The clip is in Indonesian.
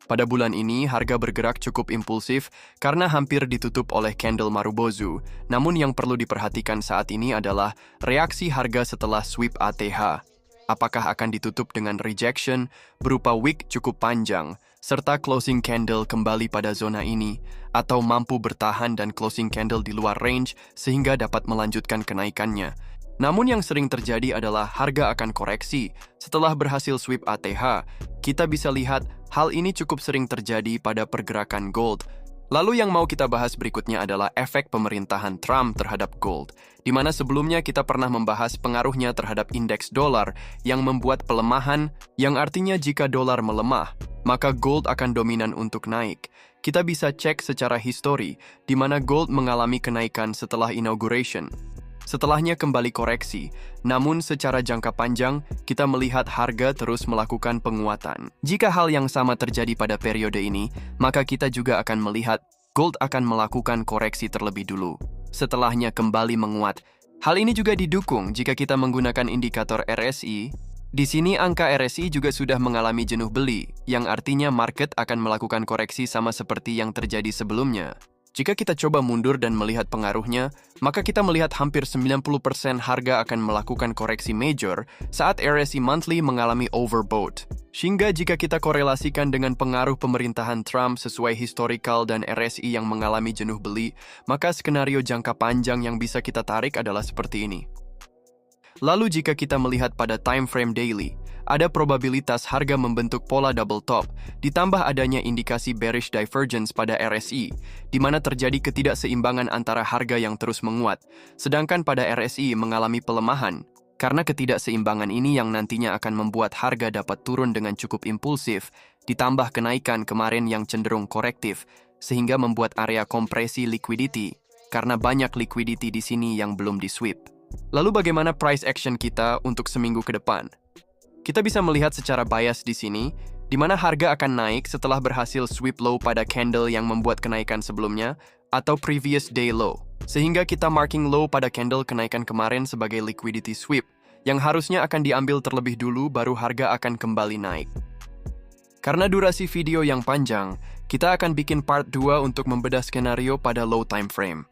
Pada bulan ini, harga bergerak cukup impulsif karena hampir ditutup oleh candle Marubozu. Namun yang perlu diperhatikan saat ini adalah reaksi harga setelah sweep ATH. Apakah akan ditutup dengan rejection berupa wick cukup panjang, serta closing candle kembali pada zona ini, atau mampu bertahan dan closing candle di luar range sehingga dapat melanjutkan kenaikannya. Namun yang sering terjadi adalah harga akan koreksi. Setelah berhasil sweep ATH, kita bisa lihat hal ini cukup sering terjadi pada pergerakan gold. Lalu yang mau kita bahas berikutnya adalah efek pemerintahan Trump terhadap gold, di mana sebelumnya kita pernah membahas pengaruhnya terhadap indeks dolar yang membuat pelemahan, yang artinya jika dolar melemah, maka gold akan dominan untuk naik. Kita bisa cek secara histori, di mana gold mengalami kenaikan setelah inauguration. Setelahnya kembali koreksi, namun secara jangka panjang, kita melihat harga terus melakukan penguatan. Jika hal yang sama terjadi pada periode ini, maka kita juga akan melihat gold akan melakukan koreksi terlebih dulu. Setelahnya kembali menguat. Hal ini juga didukung jika kita menggunakan indikator RSI. Di sini angka RSI juga sudah mengalami jenuh beli, yang artinya market akan melakukan koreksi sama seperti yang terjadi sebelumnya. Jika kita coba mundur dan melihat pengaruhnya, maka kita melihat hampir 90% harga akan melakukan koreksi major saat RSI monthly mengalami overbought. Sehingga jika kita korelasikan dengan pengaruh pemerintahan Trump sesuai historical dan RSI yang mengalami jenuh beli, maka skenario jangka panjang yang bisa kita tarik adalah seperti ini. Lalu jika kita melihat pada time frame daily, ada probabilitas harga membentuk pola double top, ditambah adanya indikasi bearish divergence pada RSI, di mana terjadi ketidakseimbangan antara harga yang terus menguat, sedangkan pada RSI mengalami pelemahan. Karena ketidakseimbangan ini yang nantinya akan membuat harga dapat turun dengan cukup impulsif, ditambah kenaikan kemarin yang cenderung korektif, sehingga membuat area kompresi liquidity, karena banyak liquidity di sini yang belum di-sweep. Lalu bagaimana price action kita untuk seminggu ke depan? Kita bisa melihat secara bias di sini, di mana harga akan naik setelah berhasil sweep low pada candle yang membuat kenaikan sebelumnya, atau previous day low. Sehingga kita marking low pada candle kenaikan kemarin sebagai liquidity sweep, yang harusnya akan diambil terlebih dulu baru harga akan kembali naik. Karena durasi video yang panjang, kita akan bikin part 2 untuk membedah skenario pada low time frame.